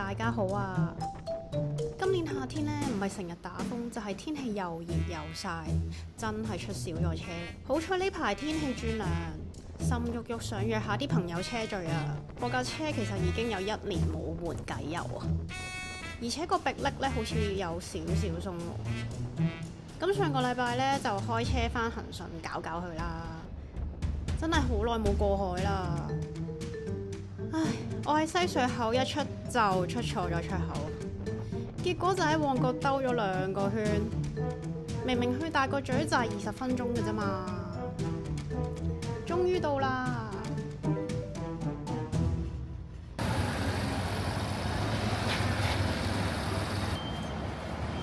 大家好啊！今年夏天呢，唔係成日打風，就係天氣又熱又曬，真係出少咗車。好彩呢排天氣轉涼，心郁郁想約下啲朋友車聚啊！我架車其實已經有1年冇換偈油啊，而且個迫力呢好似有少少鬆喎。咁上個禮拜呢，就開車返恒順搞佢啦，真係好耐冇過海啦！唉，我喺西隧口一出就出錯咗出口，結果就喺旺角兜咗2個圈，明明去大角咀就係20分鐘嘅啫嘛，終於到啦！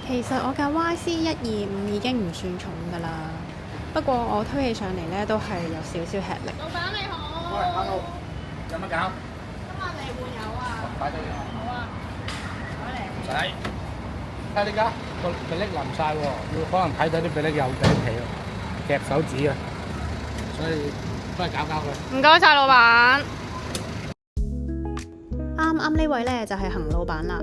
其實我架 YC125已經唔算重㗎啦，不過我推起上嚟呢都係有少少吃力。老闆你好，喂，hello，有乜搞？今日你換油啊？擺咗嘢。好啊，唔該你。唔使。睇你家個鼻力淋晒喎，要可能睇到啲鼻力有餅皮喎，夾手指啊，所以都係搞佢。唔該晒，老闆。啱呢位呢就係恒老闆啦，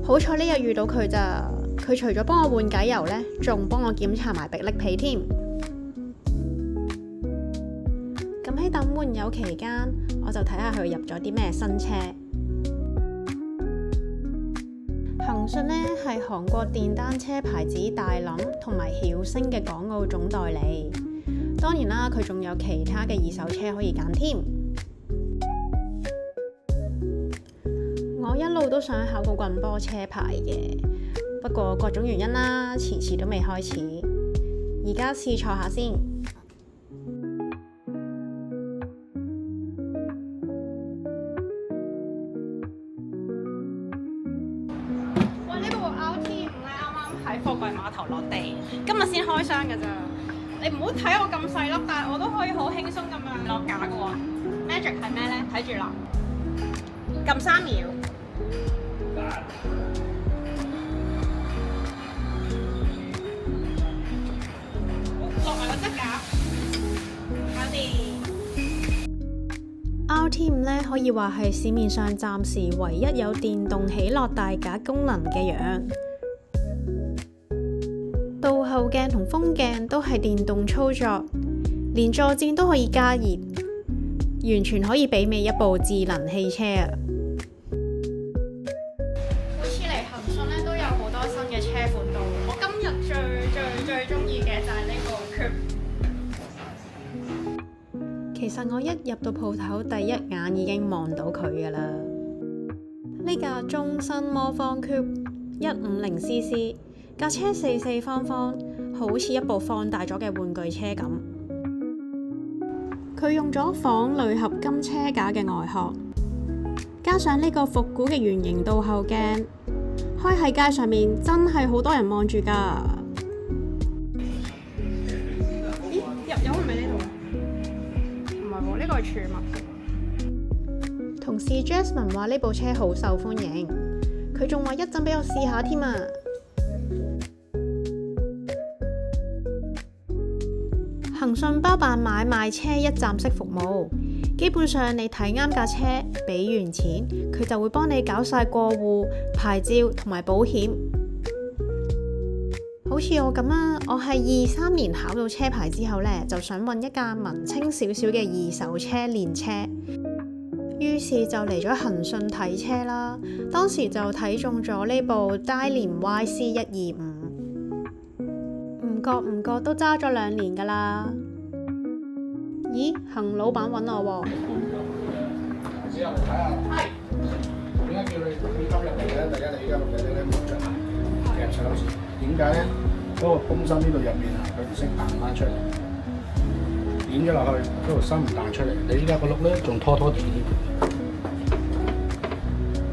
好彩呢日遇到佢咋，佢除咗幫我換偈油呢，仲幫我檢查埋迫力皮添。咁喺等換油期間，我就睇下佢入咗啲咩新車。恒順呢係韓國電單車牌子大林同埋曉星嘅港澳總代理，當然啦，佢仲有其他嘅二手車可以揀添。我一路都想考個棍波車牌嘅，不過各種原因啦，遲都未開始。而家試坐下先。喂，呢部 RT5咧啱啱喺貨櫃碼頭落地，今日先開箱㗎咋。你唔好睇我咁細粒，但係我都可以好輕鬆咁樣落架㗎喎。Magic 係咩咧？睇住啦，撳3秒。落埋個質架，搞掂。RT5咧可以話係市面上暫時唯一有電動起落大架功能嘅樣，倒後鏡同風鏡都係電動操作，連坐墊都可以加熱，完全可以媲美一部智能汽車啊！每次嚟恒順咧都有好多新嘅車款到，我今日最中意嘅就係呢個 Coupe。其實我一入到鋪頭，第一眼已經望到佢㗎啦。呢架中新魔方 Coupe 150cc 架車四四方方，好似一部放大咗嘅玩具車咁。佢用咗仿鋁合金車架嘅外殼，加上呢個復古嘅圓形倒後鏡，開喺街上面真係好多人望住㗎。咦？有係咪呢度？唔係喎，呢個係儲物。同事 Jasmine 話呢部車好受歡迎，佢仲話一陣俾我試下添啊！恒順包辦買賣車一站式服務，基本上你睇啱架車，俾完錢，佢就會幫你搞晒過戶、牌照同埋保險。好似我咁啊，我係23年考到車牌之後呢，就想揾一架文青少少嘅二手車練車，於是就嚟咗恒順睇車啦。當時就睇中咗呢部 Dalian YC125。唔覺都揸咗2年㗎啦。咦，恒老闆揾我喎。之後嚟睇下。係。點解叫你今日嚟咧？第一，你而家錄嘅咧冇着鞋，夾手指。點解咧？嗰個泵芯呢度入面啊，佢唔識彈翻出嚟，點咗落去，嗰個芯唔彈出嚟。你依家個轆咧仲拖地添。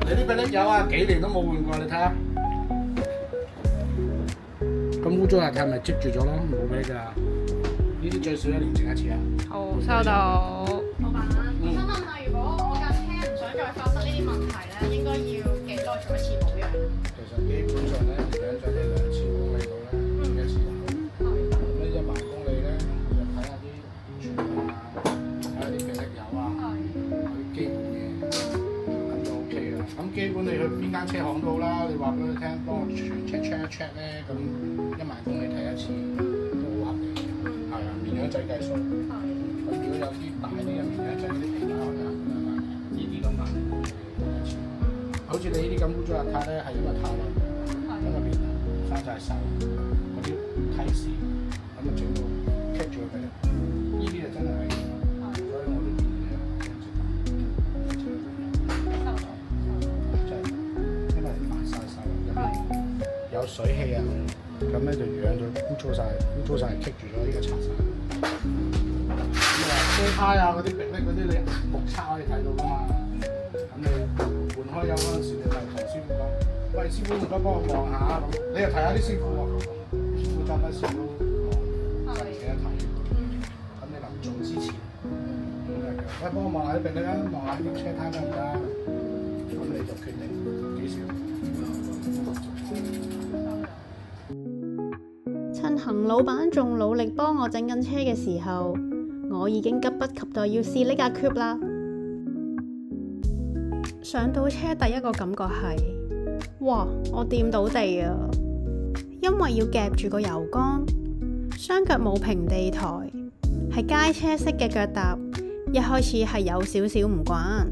你啲鼻力有啊，幾年都冇換過，你睇下。咁污糟啊！係咪接住咗咯？冇俾㗎，呢啲最少1年整1次啊！好，收到。老闆，我想問下，如果我架車唔想再發生呢啲問題咧，應該要幾耐做一次保養？其實基本上咧，養咗你2次公里到咧，1次油。咁呢1萬公里咧，就睇下啲傳動啊，睇下啲鼻力油啊，嗰啲基本嘢，咁就 OK 啦。咁基本你去邊間車行都好啦，你話俾佢聽，幫我全車 check 一 check 咧，咁1萬公里睇一次都好合理嘅。係啊，綿羊仔計數。咁如果有啲大啲嘅綿羊仔啲皮帶可能呢啲咁難睇一次。好似你呢啲咁污糟邋遢咧，係因為太耐，因為邊生晒銹嗰啲梯絲，咁啊整到棘住佢。呢啲就真係危險，所以我都建議你因為麻晒手入邊有水氣啊，咁咧就養咗污糟晒棘住咗呢個擦晒。咁啊車胎啊嗰啲迫力嗰啲你目測可以睇到噶嘛，咁你換開油嗰陣時，你咪同師傅講，喂，師傅唔該幫我望下咁，你又睇下啲師傅喎，師傅揸乜事都望，就幾得睇。咁你臨做之前，喂，幫我望下啲迫力啊，望下啲車胎得唔得？咁你就決定幾時。趁恒老闆仲努力幫我整緊車嘅時候，我已經急不及待要試呢架 Coupe 啦。上到車第一個感覺係，哇！我掂到地啊，因為要夾住個油缸，雙腳冇平地台，係街車式嘅腳踏。一開始係有少少唔慣，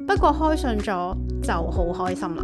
不過開順咗就好開心啦。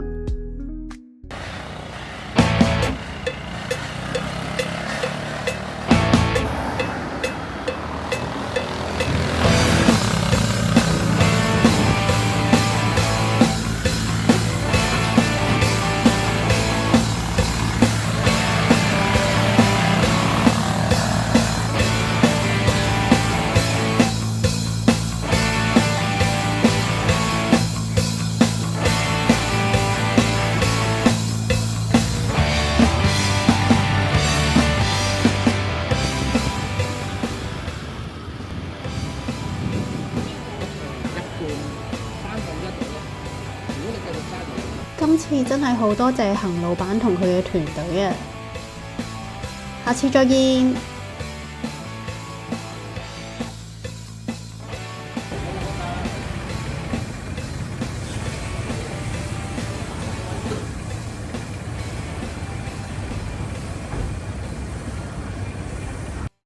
今次真係好多謝恒老闆同佢嘅團隊啊！下次再見。